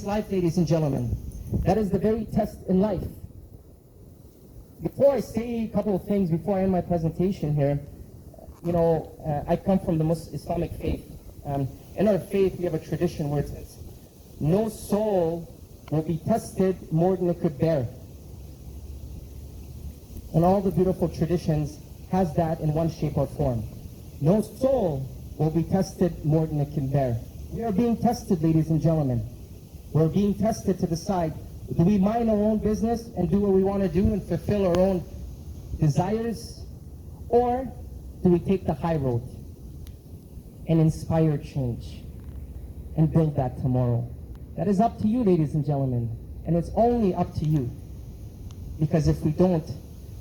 this life, ladies and gentlemen. That is the very test in life. Before I say a couple of things, before I end my presentation here, I come from the Muslim Islamic faith. In our faith, we have a tradition where it says, no soul will be tested more than it could bear. And all the beautiful traditions has that in one shape or form. No soul will be tested more than it can bear. We are being tested, ladies and gentlemen. We're being tested to decide, do we mind our own business and do what we want to do and fulfill our own desires? Or do we take the high road and inspire change and build that tomorrow? That is up to you, ladies and gentlemen. And it's only up to you. Because if we don't,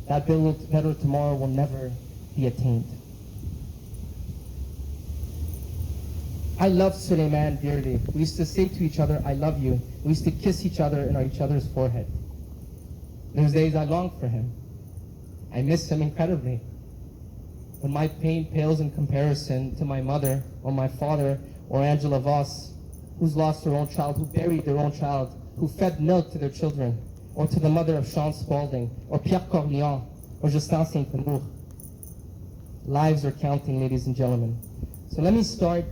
that better tomorrow will never be attained. I love Suleiman dearly. We used to say to each other, I love you. We used to kiss each other on each other's forehead. Those days I long for him. I miss him incredibly. But my pain pales in comparison to my mother or my father or Angela Voss, who's lost her own child, who buried their own child, who fed milk to their children, or to the mother of Sean Spalding, or Pierre Corleone, or Justin Saint-Amour. Lives are counting, ladies and gentlemen. So let me start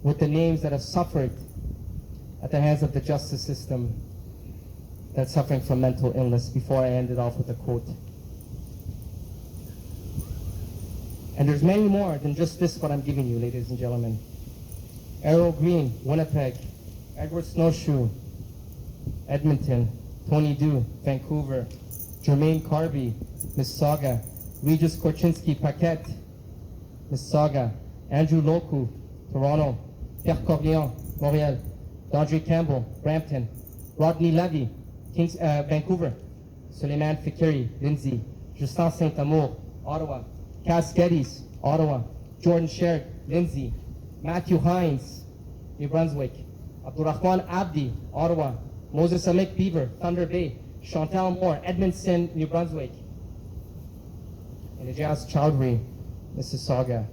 with the names that have suffered at the hands of the justice system that's suffering from mental illness before I end it off with a quote. And there's many more than just this what I'm giving you, ladies and gentlemen. Errol Green, Winnipeg. Edward Snowshoe, Edmonton. Tony Dew, Vancouver. Jermaine Carby, Mississauga. Regis Korchinski, Paquette, Mississauga. Andrew Loku, Toronto. Pierre Corleone, Montreal. Dondre Campbell, Brampton. Rodney Levy, Vancouver. Suleiman Fikiri, Lindsay. Justin Saint-Amour, Ottawa. Cass Geddes, Ottawa. Jordan Sherrick, Lindsay. Matthew Hines, New Brunswick. Abdurrahman Abdi, Ottawa. Moses Amit Beaver, Thunder Bay. Chantal Moore, Edmonton, New Brunswick. And Ijaz Chowdhury, Mississauga.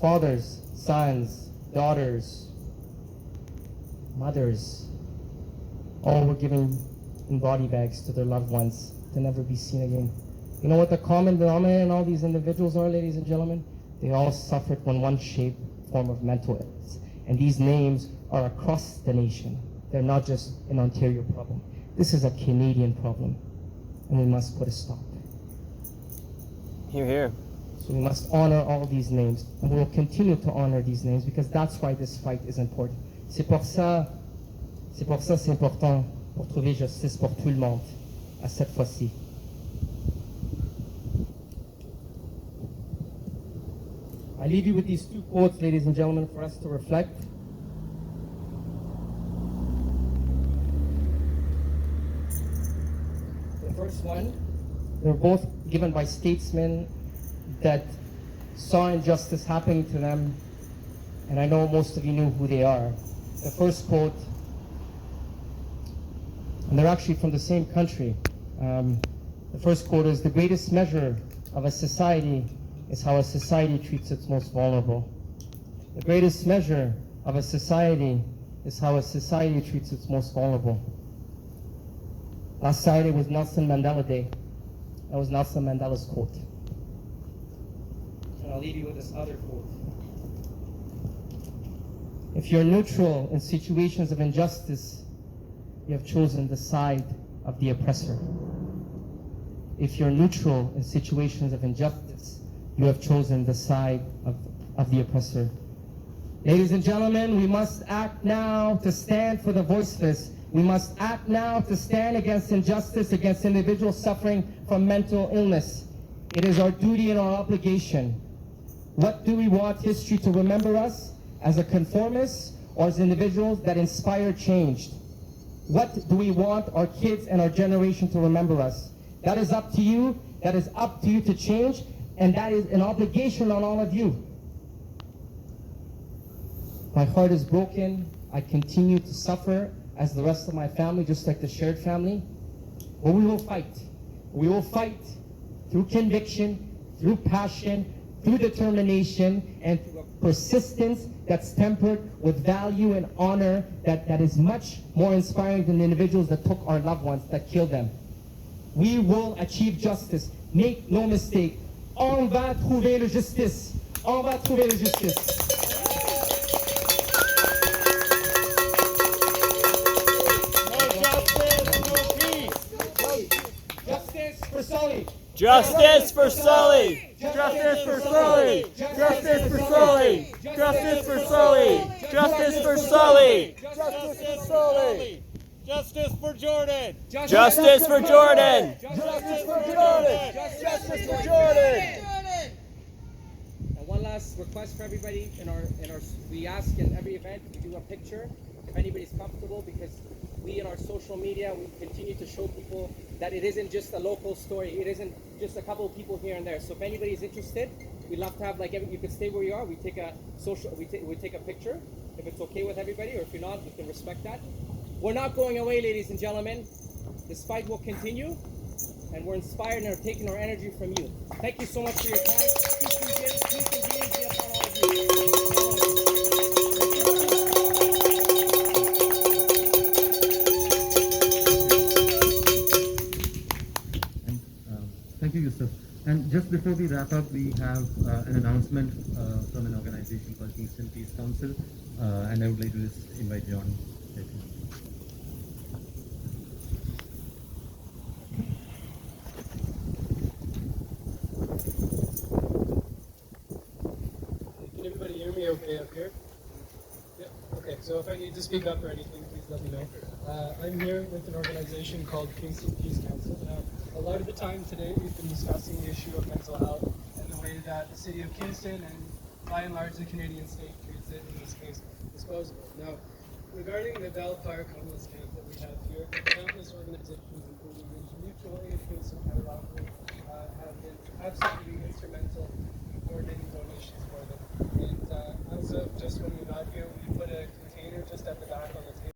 Fathers, sons, daughters, mothers, all were given in body bags to their loved ones to never be seen again. You know what the common denominator in all these individuals are, ladies and gentlemen? They all suffered from one shape, form of mental illness. And these names are across the nation. They're not just an Ontario problem. This is a Canadian problem, and we must put a stop. Hear, hear. So we must honor all these names, and we will continue to honor these names because that's why this fight is important. C'est pour ça c'est important pour trouver justice pour tout le monde à cette fois-ci. I leave you with these two quotes, ladies and gentlemen, for us to reflect. The first one, they're both given by statesmen that saw injustice happening to them, and I know most of you knew who they are. The first quote, and they're actually from the same country. The first quote is, the greatest measure of a society is how a society treats its most vulnerable. The greatest measure of a society is how a society treats its most vulnerable. Last Saturday was Nelson Mandela Day. That was Nelson Mandela's quote. And I'll leave you with this other quote. If you're neutral in situations of injustice, you have chosen the side of the oppressor. If you're neutral in situations of injustice, you have chosen the side of the oppressor. Ladies and gentlemen, we must act now to stand for the voiceless. We must act now to stand against injustice, against individuals suffering from mental illness. It is our duty and our obligation. What do we want history to remember us? As a conformist or as individuals that inspire change? What do we want our kids and our generation to remember us? That is up to you. That is up to you to change. And that is an obligation on all of you. My heart is broken. I continue to suffer as the rest of my family, just like the shared family. But we will fight. We will fight through conviction, through passion, through determination and through a persistence that's tempered with value and honor that is much more inspiring than the individuals that took our loved ones, that killed them. We will achieve justice. Make no mistake. On va trouver la justice. On va trouver la justice. Justice for Soli. Justice for Soli! Justice for Soli! Justice for Soli! Justice for Soli! Justice for Soli! Justice for Soli! Justice for Jordan! Justice for Jordan! Justice for Jordan! Justice for Jordan! And one last request for everybody we ask in every event we do a picture if anybody's comfortable, because we in our social media we continue to show people that it isn't just a local story. It isn't just a couple of people here and there. So if anybody's interested, we'd love to have you could stay where you are. We take a picture if it's okay with everybody, or if you're not, we can respect that. We're not going away, ladies and gentlemen. This fight will continue, and we're inspired and are taking our energy from you. Thank you so much for your time. Peace and beings be upon all of you. Thank you, Yusuf. And just before we wrap up, we have an announcement from an organization called Kingston Peace Council, and I would like to just invite John. Can everybody hear me okay up here? Yep. Okay, so if I need to speak up or anything, please let me know. I'm here with an organization called Kingston Peace Council. Now, a lot of the time today we've been discussing the issue of mental health and the way that the city of Kingston and by and large the Canadian state treats it, in this case, disposable. Now, regarding the Bell Park homeless camp that we have here, countless organizations, including Mutual Aid, Kingston, have been absolutely instrumental in coordinating donations for them. And as of just when we got here, we put a container just at the back on the table.